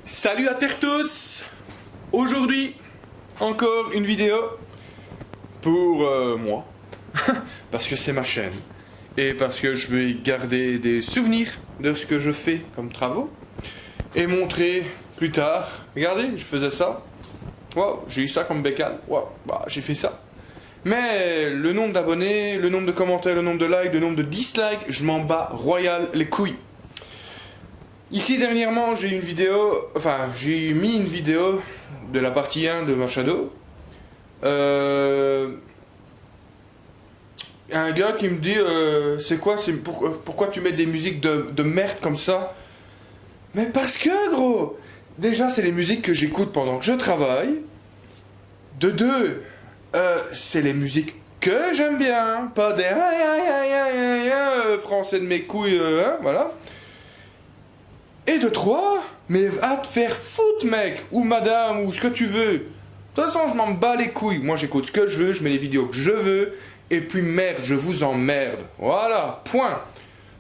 Salut à terre tous. Aujourd'hui, encore une vidéo pour moi. Parce que c'est ma chaîne. Et parce que je veux garder des souvenirs de ce que je fais comme travaux. Et montrer plus tard. Regardez, je faisais ça. Wow, j'ai eu ça comme bécane. Wow, bah j'ai fait ça. Mais le nombre d'abonnés, le nombre de commentaires, le nombre de likes, le nombre de dislikes, je m'en bats royal les couilles. Ici dernièrement j'ai une vidéo, enfin j'ai mis une vidéo de la partie 1 de ma Shadow. Un gars qui me dit c'est quoi, pourquoi tu mets des musiques de merde comme ça? Mais parce que gros, déjà c'est les musiques que j'écoute pendant que je travaille. De deux, c'est les musiques que j'aime bien, pas des français de mes couilles, hein, voilà. Et de trois, mais va te faire foutre mec, ou madame, ou ce que tu veux. De toute façon je m'en bats les couilles, moi j'écoute ce que je veux, je mets les vidéos que je veux, et puis merde, je vous emmerde. Voilà, point.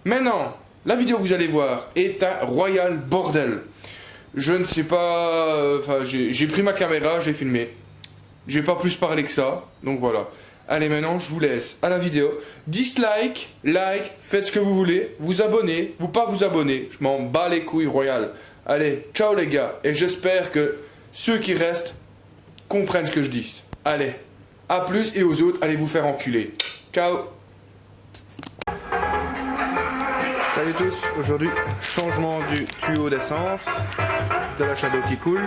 Maintenant, la vidéo que vous allez voir est un royal bordel. Je ne sais pas, enfin j'ai pris ma caméra, j'ai filmé. J'ai pas plus parlé que ça, donc voilà. Allez, maintenant, je vous laisse à la vidéo. Dislike, like, faites ce que vous voulez. Vous abonnez, vous pas vous abonnez. Je m'en bats les couilles royales. Allez, ciao les gars. Et j'espère que ceux qui restent comprennent ce que je dis. Allez, à plus et aux autres, allez vous faire enculer. Ciao. Salut tous, aujourd'hui, changement du tuyau d'essence de la Shadow qui coule.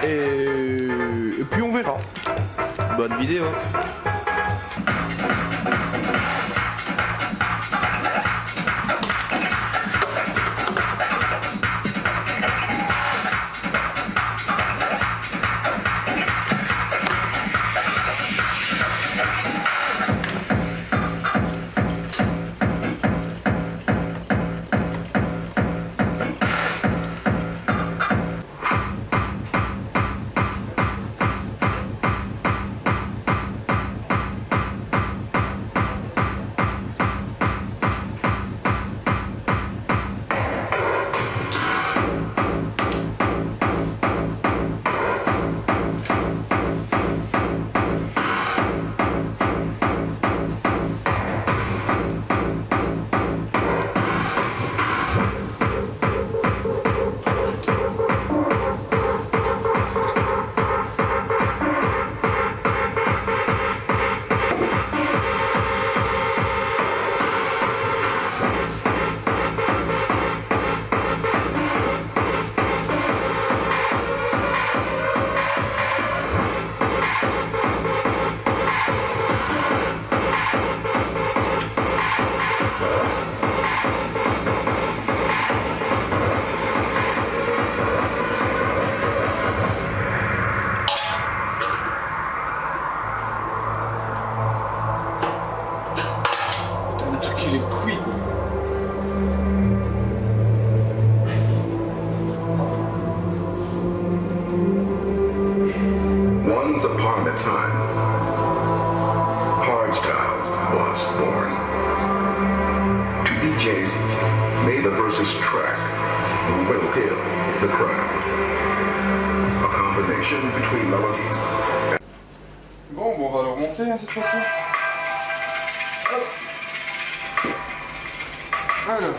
Et puis on verra. Bonne vidéo. Les couilles. Once upon a time, hardstyle was born. To DJs, made the versus track will kill the crowd. A combination between melodies. Bon, on va le remonter hein, cette fois-ci. Alors.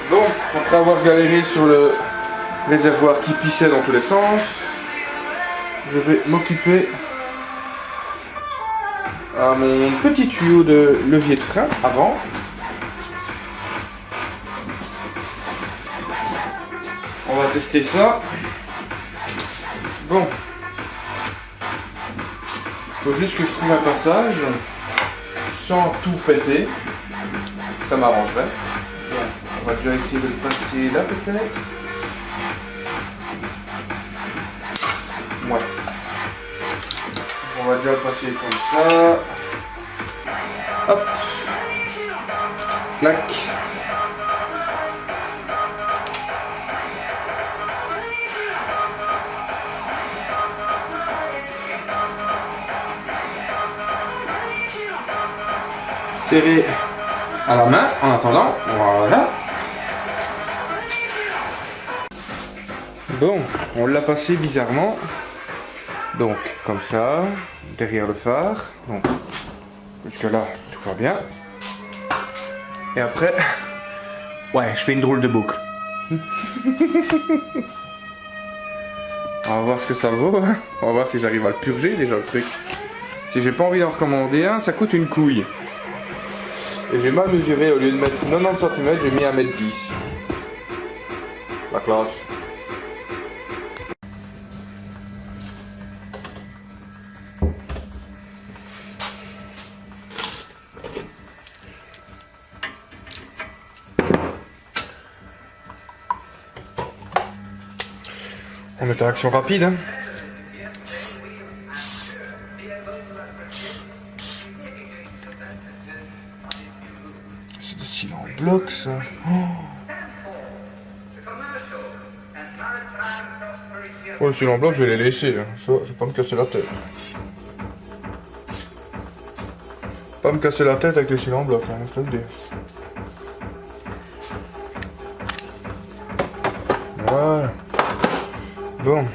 Bon, après avoir galéré sur le réservoir qui pissait dans tous les sens, je vais m'occuper à mon petit tuyau de levier de frein avant. On va tester ça. Bon. Faut juste que je trouve un passage sans tout péter. Ça m'arrangerait. On va déjà essayer de le passer là peut-être. Ouais. On va déjà le passer comme ça. Hop. Clac. Serré à la main en attendant. Voilà. Bon, on l'a passé bizarrement. Donc, comme ça, derrière le phare. Donc, jusque là, tout va bien. Et après, ouais, je fais une drôle de boucle. On va voir ce que ça vaut. Hein. On va voir si j'arrive à le purger déjà le truc. Si j'ai pas envie d'en recommander un, ça coûte une couille. Et j'ai mal mesuré, au lieu de mettre 90 cm, j'ai mis 1,10 m. La classe. On met à action rapide. Hein. C'est des cils en bloc ça. Oh, le cils en bloc je vais les laisser. Hein. Ça, je vais pas me casser la tête. Pas me casser la tête avec les cils en bloc, hein, je te le dis. Voilà. Bon.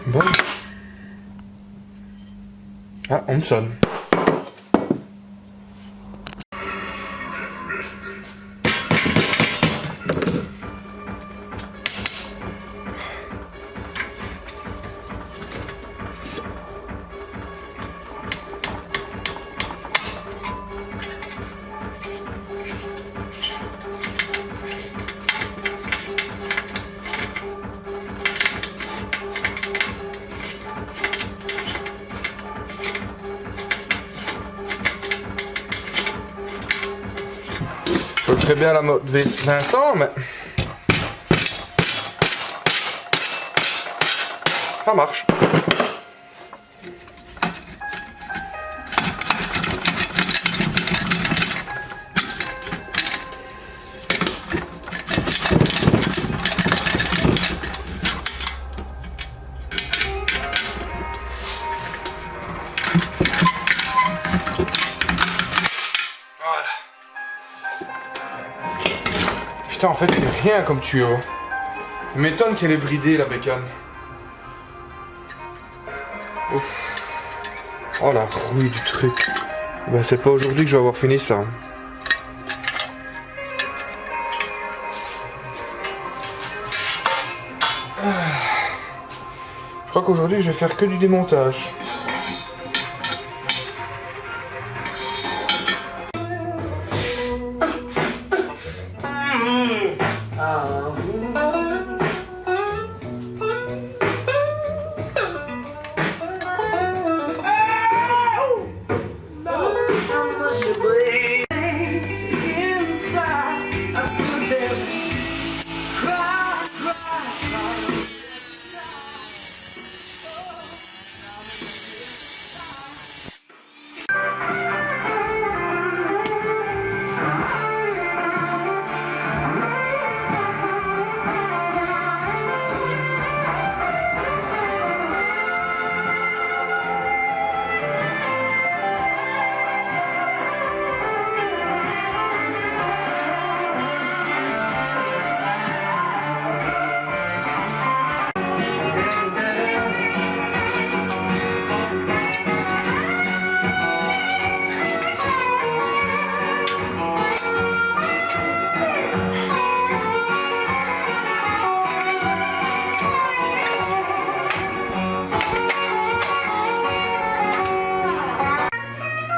Bon. Ah, on me sonne. Très bien la mode V500, mais ça marche. putain, en fait, c'est rien comme tuyau. Il m'étonne qu'elle est bridée, la bécane. Ouf. Oh, la rouille du truc. Ben, c'est pas aujourd'hui que je vais avoir fini ça. Je crois qu'aujourd'hui, je vais faire que du démontage.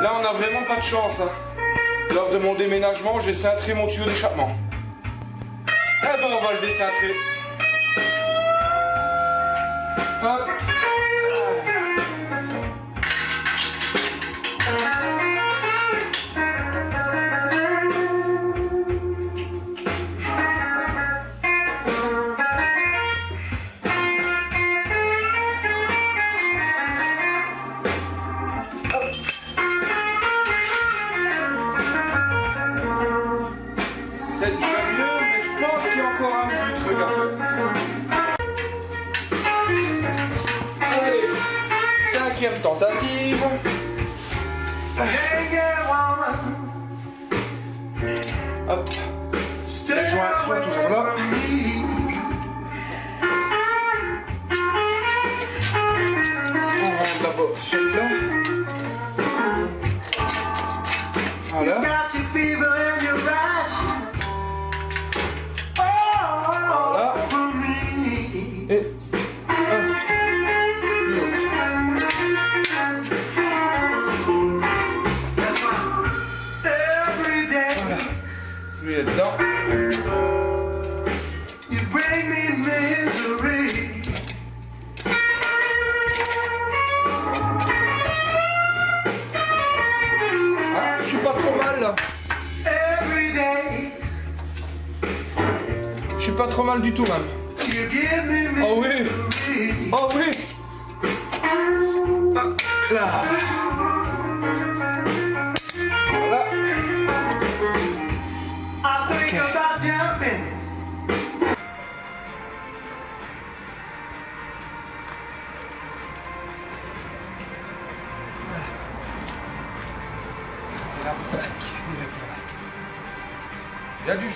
Là, on a vraiment pas de chance. Hein. Lors de mon déménagement, j'ai cintré mon tuyau d'échappement. Eh ben, on va le décintrer. Hop. C'est déjà mieux, mais je pense qu'il y a encore un petit truc à faire. Allez, cinquième tentative. Hop, les joints sont toujours là. On rentre d'abord celui-là. Voilà. Voilà. Et... Ah, putain. Plus haut. Voilà. Lui est dedans. Ah, je suis pas trop mal là. Je suis pas trop mal du tout même. Oh oui. Oh oui. Ah, là. Voilà. Okay. Et là, tac, direct là. Il y a du jus.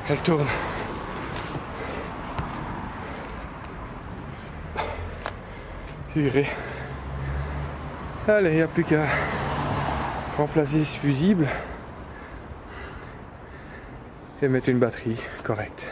Elle tourne. Purée. Allez, il n'y a plus qu'à remplacer ce fusible et mettre une batterie correcte.